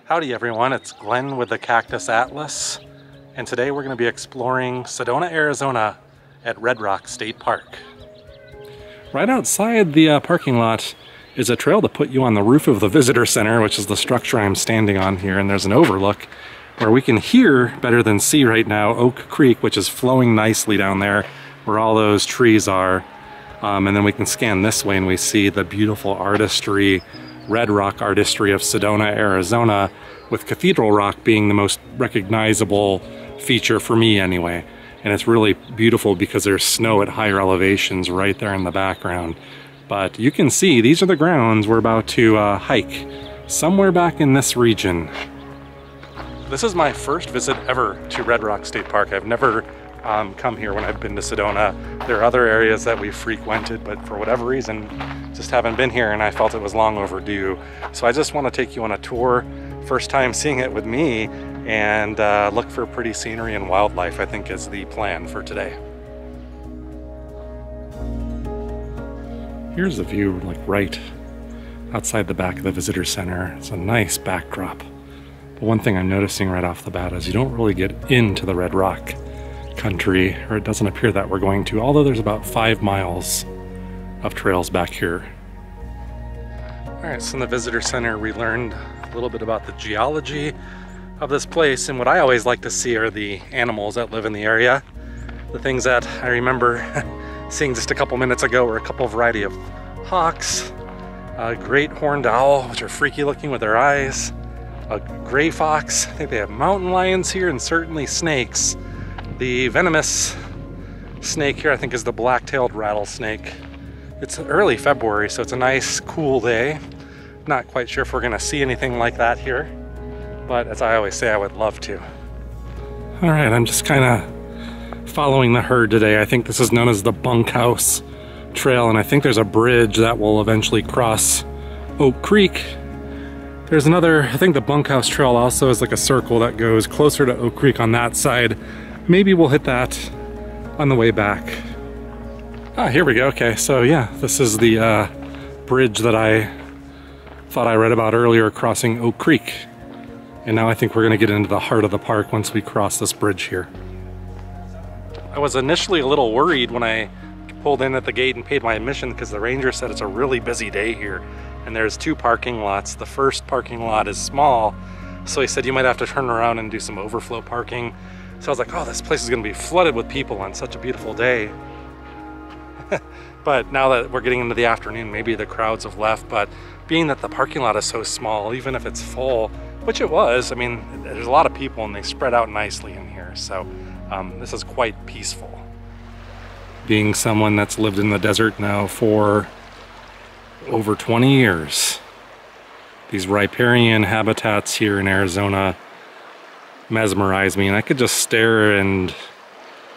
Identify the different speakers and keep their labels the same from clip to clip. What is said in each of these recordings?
Speaker 1: Howdy everyone, it's Glenn with the Cactus Atlas, and today we're going to be exploring Sedona, Arizona at Red Rock State Park. Right outside the parking lot is a trail to put you on the roof of the visitor center, which is the structure I'm standing on here, and there's an overlook where we can hear better than see right now Oak Creek, which is flowing nicely down there where all those trees are. And then we can scan this way and we see the beautiful artistry, Red Rock artistry of Sedona, Arizona, with Cathedral Rock being the most recognizable feature for me anyway. And it's really beautiful because there's snow at higher elevations right there in the background. But you can see these are the grounds we're about to hike somewhere back in this region. This is my first visit ever to Red Rock State Park. I've never come here when I've been to Sedona. There are other areas that we've frequented, but for whatever reason, just haven't been here, and I felt it was long overdue. So I just want to take you on a tour, first time seeing it with me, and look for pretty scenery and wildlife, I think is the plan for today. Here's the view, like right outside the back of the visitor center. It's a nice backdrop. But one thing I'm noticing right off the bat is you don't really get into the Red Rock country, or it doesn't appear that we're going to, although there's about 5 miles of trails back here. Alright, so in the visitor center we learned a little bit about the geology of this place, and what I always like to see are the animals that live in the area. The things that I remember seeing just a couple minutes ago were a couple variety of hawks, a great horned owl, which are freaky looking with their eyes, a gray fox. I think they have mountain lions here, and certainly snakes. The venomous snake here I think is the black-tailed rattlesnake. It's early February, so it's a nice cool day. Not quite sure if we're gonna see anything like that here, but as I always say, I would love to. All right, I'm just kind of following the herd today. I think this is known as the Bunkhouse Trail, and I think there's a bridge that will eventually cross Oak Creek. There's another, I think the Bunkhouse Trail also is like a circle that goes closer to Oak Creek on that side. Maybe we'll hit that on the way back. Ah, here we go. Okay, so yeah, this is the bridge that I thought I read about earlier crossing Oak Creek. And now I think we're gonna get into the heart of the park once we cross this bridge here. I was initially a little worried when I pulled in at the gate and paid my admission because the ranger said it's a really busy day here. And there's 2 parking lots. The first parking lot is small, so he said you might have to turn around and do some overflow parking. So I was like, oh, this place is gonna be flooded with people on such a beautiful day. But now that we're getting into the afternoon, maybe the crowds have left, but being that the parking lot is so small, even if it's full, which it was, I mean, there's a lot of people and they spread out nicely in here, so this is quite peaceful. Being someone that's lived in the desert now for over 20 years, these riparian habitats here in Arizona mesmerize me, and I could just stare and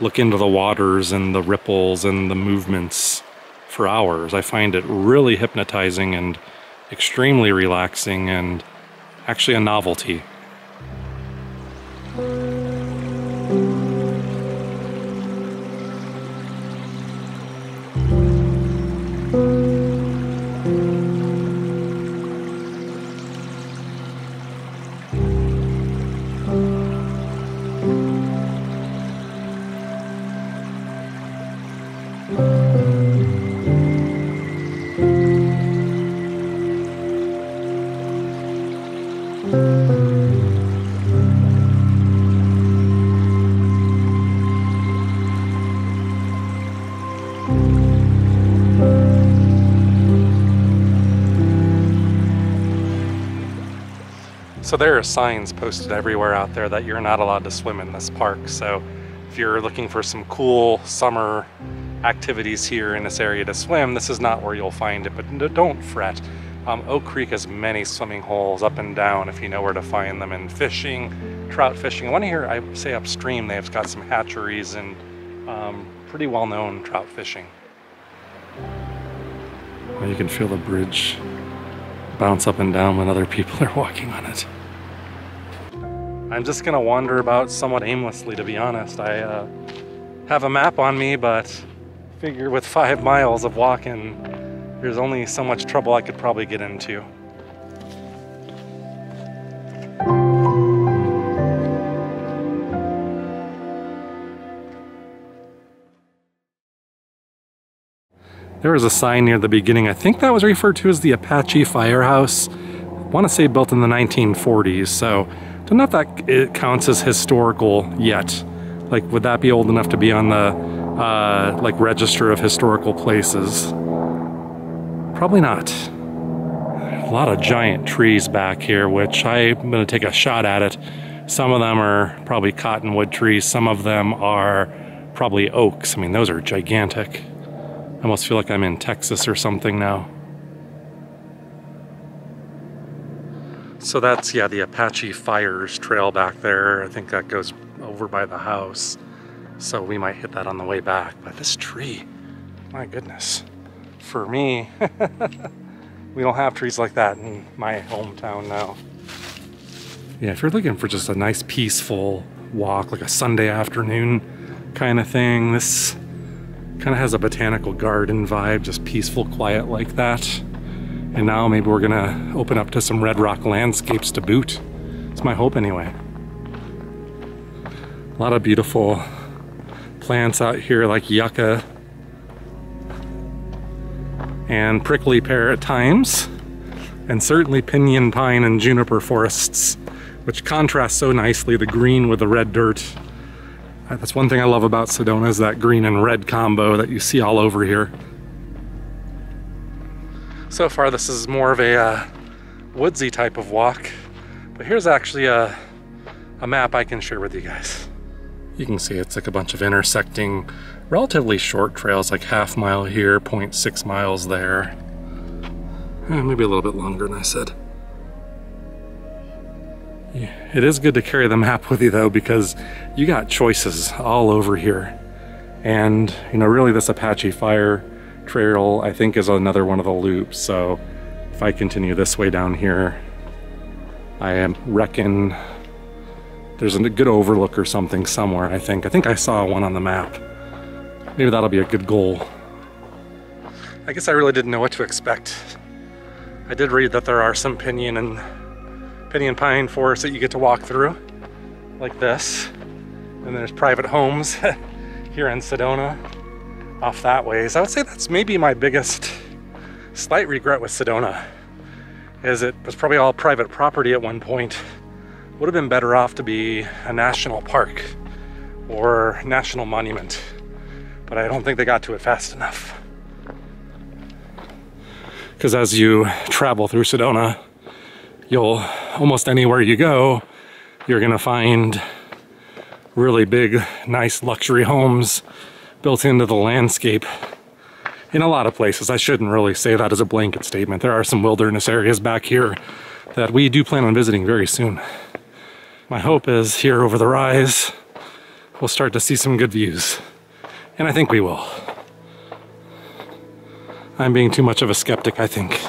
Speaker 1: look into the waters and the ripples and the movements for hours. I find it really hypnotizing and extremely relaxing and actually a novelty. So there are signs posted everywhere out there that you're not allowed to swim in this park. So if you're looking for some cool summer activities here in this area to swim, this is not where you'll find it, but don't fret. Oak Creek has many swimming holes up and down if you know where to find them, and fishing, trout fishing. I want to hear, I say upstream, they've got some hatcheries and pretty well-known trout fishing. Well, you can feel the bridge bounce up and down when other people are walking on it. I'm just gonna wander about somewhat aimlessly, to be honest. I have a map on me, but figure with 5 miles of walking, there's only so much trouble I could probably get into. There was a sign near the beginning. I think that was referred to as the Apache Firehouse. I want to say built in the 1940s, so don't know if that it counts as historical yet. Like, would that be old enough to be on the like register of historical places? Probably not. A lot of giant trees back here, which I'm gonna take a shot at it. Some of them are probably cottonwood trees. Some of them are probably oaks. I mean, those are gigantic. I almost feel like I'm in Texas or something now. So that's, yeah, the Apache Fires Trail back there. I think that goes over by the house. So we might hit that on the way back. But this tree, my goodness. For me, we don't have trees like that in my hometown now. Yeah, if you're looking for just a nice peaceful walk, like a Sunday afternoon kind of thing, this kind of has a botanical garden vibe, just peaceful, quiet like that. And now maybe we're gonna open up to some red rock landscapes to boot. It's my hope anyway. A lot of beautiful plants out here like yucca and prickly pear at times, and certainly pinyon pine and juniper forests, which contrast so nicely, the green with the red dirt. That's one thing I love about Sedona, is that green and red combo that you see all over here. So far this is more of a woodsy type of walk, but here's actually a map I can share with you guys. You can see it's like a bunch of intersecting, relatively short trails, like half mile here, 0.6 miles there. Maybe a little bit longer than I said. Yeah, it is good to carry the map with you though, because you got choices all over here. And you know, really this Apache Fire Trail I think is another one of the loops. So if I continue this way down here, I reckon there's a good overlook or something somewhere. I think I saw one on the map. Maybe that'll be a good goal. I guess I really didn't know what to expect. I did read that there are some pinyon pine forests that you get to walk through, like this. And there's private homes here in Sedona, off that ways. I would say that's maybe my biggest slight regret with Sedona, is it was probably all private property at one point. Would have been better off to be a national park or national monument, but I don't think they got to it fast enough. Because as you travel through Sedona, you'll, almost anywhere you go, you're gonna find really big, nice luxury homes built into the landscape in a lot of places. I shouldn't really say that as a blanket statement. There are some wilderness areas back here that we do plan on visiting very soon. My hope is here over the rise, we'll start to see some good views. And I think we will. I'm being too much of a skeptic, I think,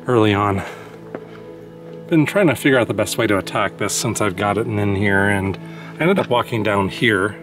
Speaker 1: early on. Been trying to figure out the best way to attack this since I've got it in here, and I ended up walking down here,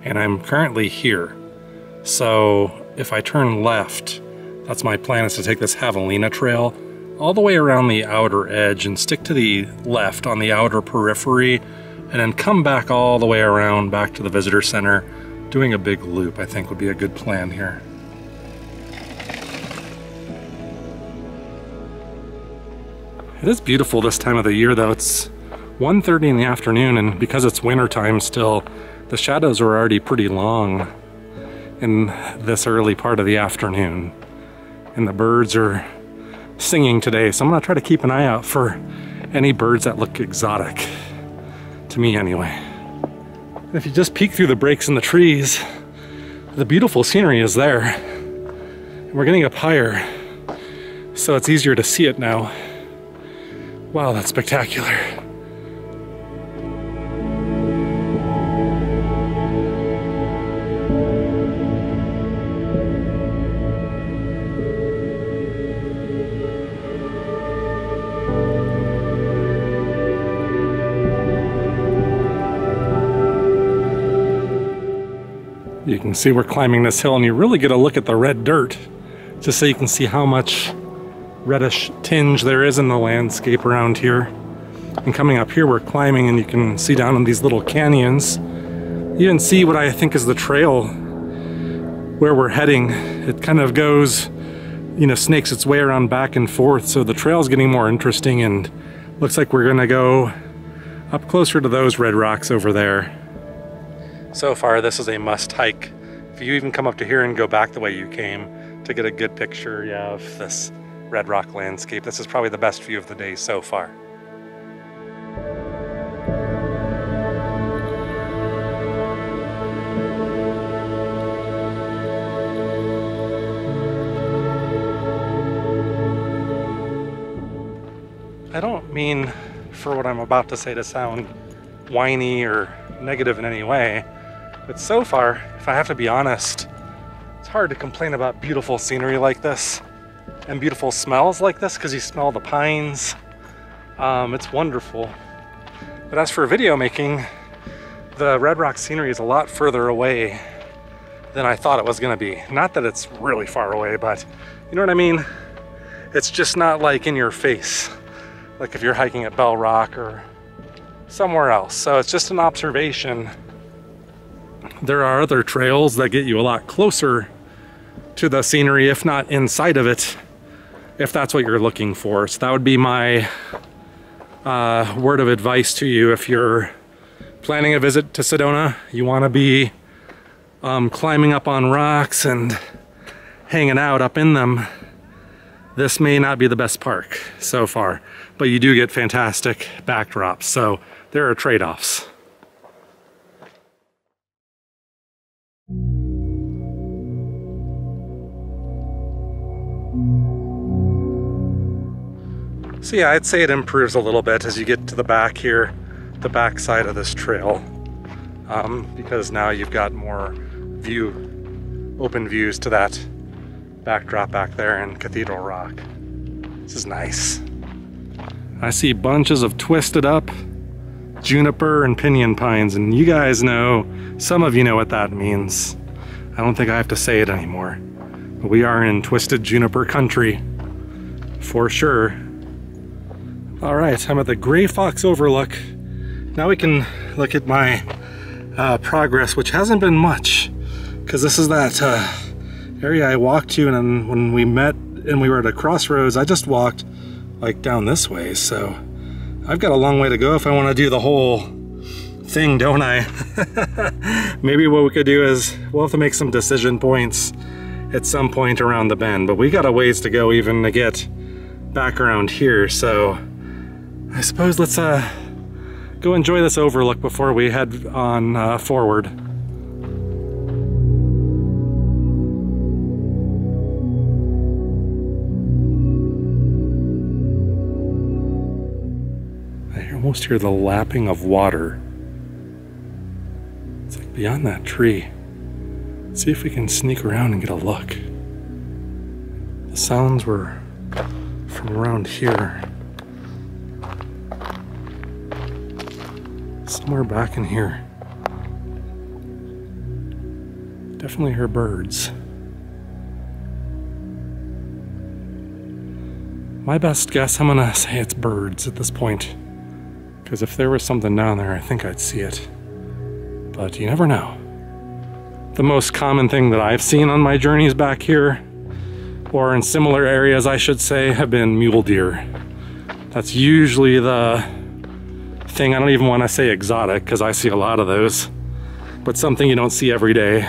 Speaker 1: and I'm currently here. So if I turn left, that's my plan, is to take this Javelina Trail all the way around the outer edge and stick to the left on the outer periphery, and then come back all the way around back to the visitor center. Doing a big loop, I think, would be a good plan here. It is beautiful this time of the year though. It's 1:30 in the afternoon, and because it's winter time still, the shadows are already pretty long in this early part of the afternoon. And the birds are singing today, so I'm gonna try to keep an eye out for any birds that look exotic, to me anyway. If you just peek through the breaks in the trees, the beautiful scenery is there. And we're getting up higher, so it's easier to see it now. Wow, that's spectacular. You can see we're climbing this hill, and you really get a look at the red dirt, just so you can see how much reddish tinge there is in the landscape around here. And coming up here, we're climbing, and you can see down in these little canyons, you can see what I think is the trail where we're heading. It kind of goes, you know, snakes its way around back and forth, so the trail's getting more interesting, and looks like we're gonna go up closer to those red rocks over there. So far, this is a must hike. If you even come up to here and go back the way you came to get a good picture, yeah, of this red rock landscape, this is probably the best view of the day so far. I don't mean for what I'm about to say to sound whiny or negative in any way, but so far, if I have to be honest, it's hard to complain about beautiful scenery like this and beautiful smells like this, because you smell the pines. It's wonderful. But as for video making, the Red Rock scenery is a lot further away than I thought it was gonna be. Not that it's really far away, but you know what I mean? It's just not like in your face, like if you're hiking at Bell Rock or somewhere else. So it's just an observation. There are other trails that get you a lot closer to the scenery, if not inside of it, if that's what you're looking for. So that would be my word of advice to you. If you're planning a visit to Sedona, you want to be climbing up on rocks and hanging out up in them, this may not be the best park so far, but you do get fantastic backdrops, so there are trade-offs. So yeah, I'd say it improves a little bit as you get to the back here, the back side of this trail, because now you've got more open views to that backdrop back there in Cathedral Rock. This is nice. I see bunches of twisted up juniper and pinyon pines, and you guys know, some of you know what that means. I don't think I have to say it anymore. But we are in twisted juniper country, for sure. All right, I'm at the Gray Fox Overlook. Now we can look at my progress, which hasn't been much, because this is that area I walked to, and then when we met and we were at a crossroads, I just walked like down this way, so I've got a long way to go if I want to do the whole thing, don't I? Maybe what we could do is we'll have to make some decision points at some point around the bend, but we got a ways to go even to get back around here, so I suppose let's go enjoy this overlook before we head on forward. Almost hear the lapping of water. It's like beyond that tree. Let's see if we can sneak around and get a look. The sounds were from around here. Somewhere back in here. Definitely hear birds. My best guess, I'm gonna say it's birds at this point. Because if there was something down there, I think I'd see it. But you never know. The most common thing that I've seen on my journeys back here, or in similar areas I should say, have been mule deer. That's usually the thing. I don't even want to say exotic, because I see a lot of those. But something you don't see every day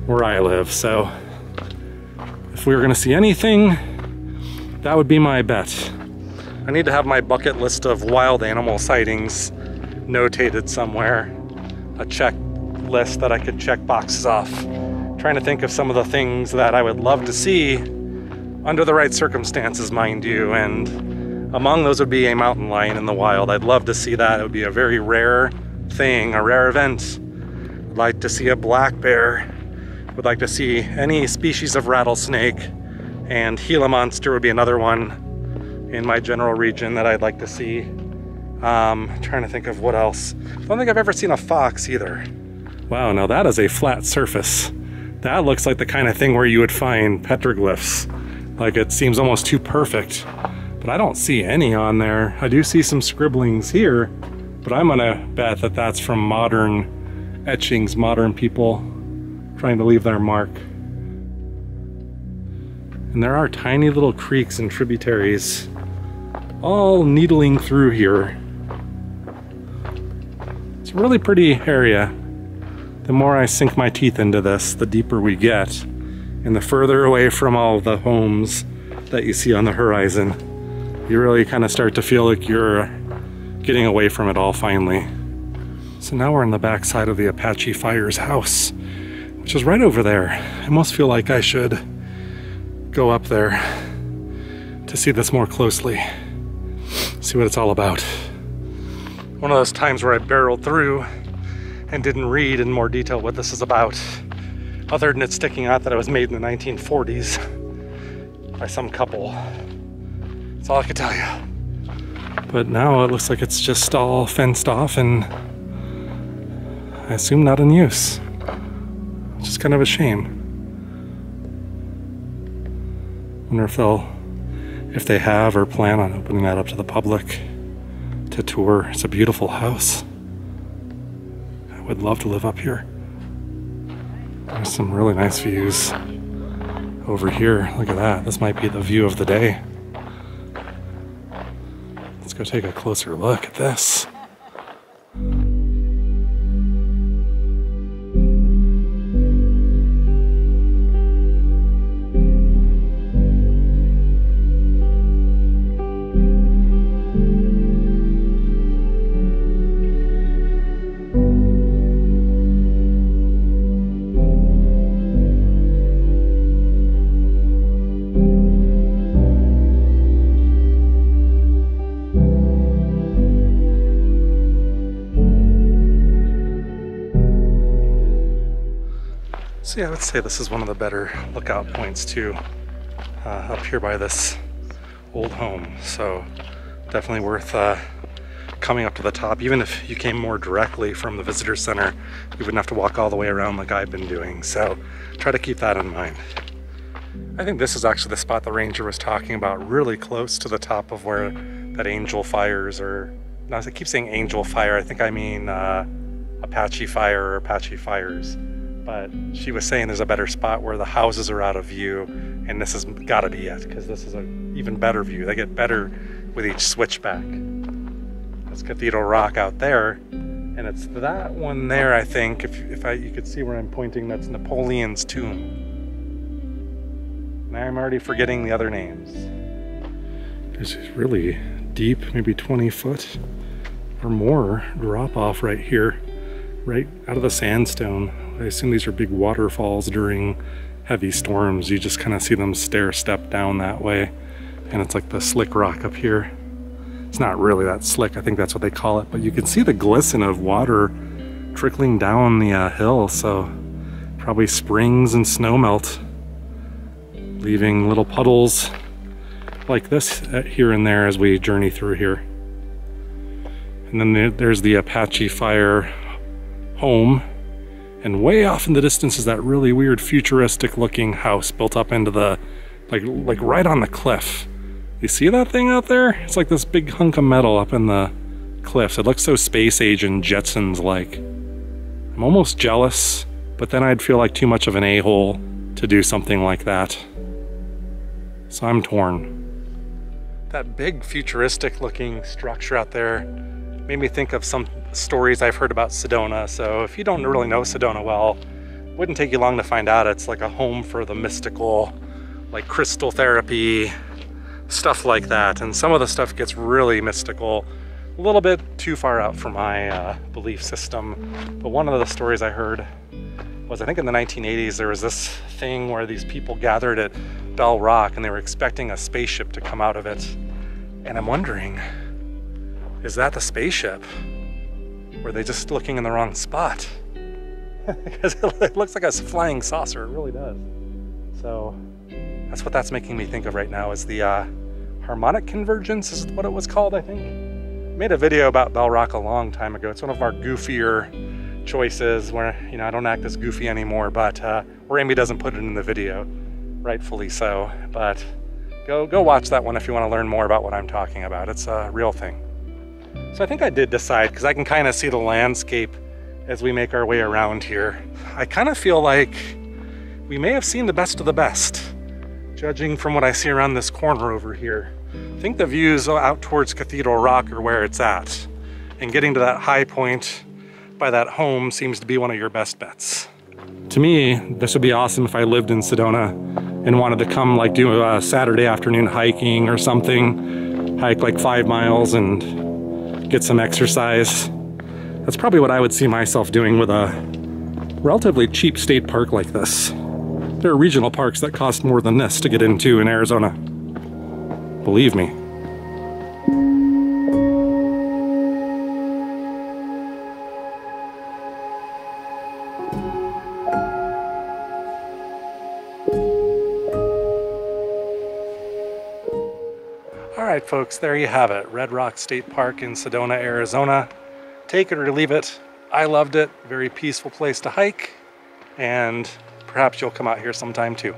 Speaker 1: where I live. So if we were going to see anything, that would be my bet. I need to have my bucket list of wild animal sightings notated somewhere. A checklist that I could check boxes off. Trying to think of some of the things that I would love to see under the right circumstances, mind you, and among those would be a mountain lion in the wild. I'd love to see that. It would be a very rare thing, a rare event. I'd like to see a black bear. Would like to see any species of rattlesnake, and Gila monster would be another one in my general region that I'd like to see. Trying to think of what else. I don't think I've ever seen a fox either. Wow, now that is a flat surface. That looks like the kind of thing where you would find petroglyphs. Like it seems almost too perfect. But I don't see any on there. I do see some scribblings here, but I'm gonna bet that that's from modern etchings, modern people trying to leave their mark. And there are tiny little creeks and tributaries all needling through here. It's a really pretty area. The more I sink my teeth into this, the deeper we get, and the further away from all the homes that you see on the horizon, you really kind of start to feel like you're getting away from it all finally. So now we're in the backside of the Apache Fire's house, which is right over there. I almost feel like I should go up there to see this more closely, see what it's all about. One of those times where I barreled through and didn't read in more detail what this is about, other than it sticking out that it was made in the 1940s by some couple. That's all I could tell you. But now it looks like it's just all fenced off and I assume not in use, which is kind of a shame. Wonder if they have or plan on opening that up to the public to tour. It's a beautiful house. I would love to live up here. There's some really nice views over here. Look at that. This might be the view of the day. Let's go take a closer look at this. So yeah, I would say this is one of the better lookout points too, up here by this old home. So definitely worth coming up to the top. Even if you came more directly from the visitor center, you wouldn't have to walk all the way around like I've been doing. So try to keep that in mind. I think this is actually the spot the ranger was talking about, really close to the top of where that Angel Fires, or no, I keep saying Angel Fire, I think I mean Apache Fire or Apache Fires. But she was saying there's a better spot where the houses are out of view, and this has got to be it, because this is an even better view. They get better with each switchback. That's Cathedral Rock out there, and it's that one there, I think, if you could see where I'm pointing, that's Napoleon's tomb. And I'm already forgetting the other names. There's this really deep, maybe 20 foot or more drop off right here, right out of the sandstone. I assume these are big waterfalls during heavy storms. You just kind of see them stair step down that way. And it's like the slick rock up here. It's not really that slick, I think that's what they call it, but you can see the glisten of water trickling down the hill. So probably springs and snow melt, leaving little puddles like this here and there as we journey through here. And then there's the Apache Fire home. And way off in the distance is that really weird futuristic looking house built up into the, like right on the cliff. You see that thing out there? It's like this big hunk of metal up in the cliffs. It looks so space age and Jetsons like. I'm almost jealous, but then I'd feel like too much of an a-hole to do something like that. So I'm torn. That big futuristic looking structure out there made me think of some stories I've heard about Sedona. So if you don't really know Sedona well, it wouldn't take you long to find out. It's like a home for the mystical, like crystal therapy, stuff like that. And some of the stuff gets really mystical, a little bit too far out for my belief system. But one of the stories I heard was, I think in the 1980s, there was this thing where these people gathered at Bell Rock and they were expecting a spaceship to come out of it. And I'm wondering, is that the spaceship? Were they just looking in the wrong spot? Because it looks like a flying saucer, it really does. So that's what that's making me think of right now, is the harmonic convergence is what it was called, I think. I made a video about Bell Rock a long time ago. It's one of our goofier choices where, you know, I don't act as goofy anymore, but where Amy doesn't put it in the video, rightfully so. But go watch that one if you want to learn more about what I'm talking about. It's a real thing. So I think I did decide, because I can kind of see the landscape as we make our way around here. I kind of feel like we may have seen the best of the best. Judging from what I see around this corner over here, I think the views out towards Cathedral Rock are where it's at. And getting to that high point by that home seems to be one of your best bets. To me, this would be awesome if I lived in Sedona and wanted to come like do a Saturday afternoon hiking or something. Hike like 5 miles and get some exercise. That's probably what I would see myself doing with a relatively cheap state park like this. There are regional parks that cost more than this to get into in Arizona. Believe me. All right, folks, there you have it. Red Rock State Park in Sedona, Arizona. Take it or leave it. I loved it. Very peaceful place to hike, and perhaps you'll come out here sometime too.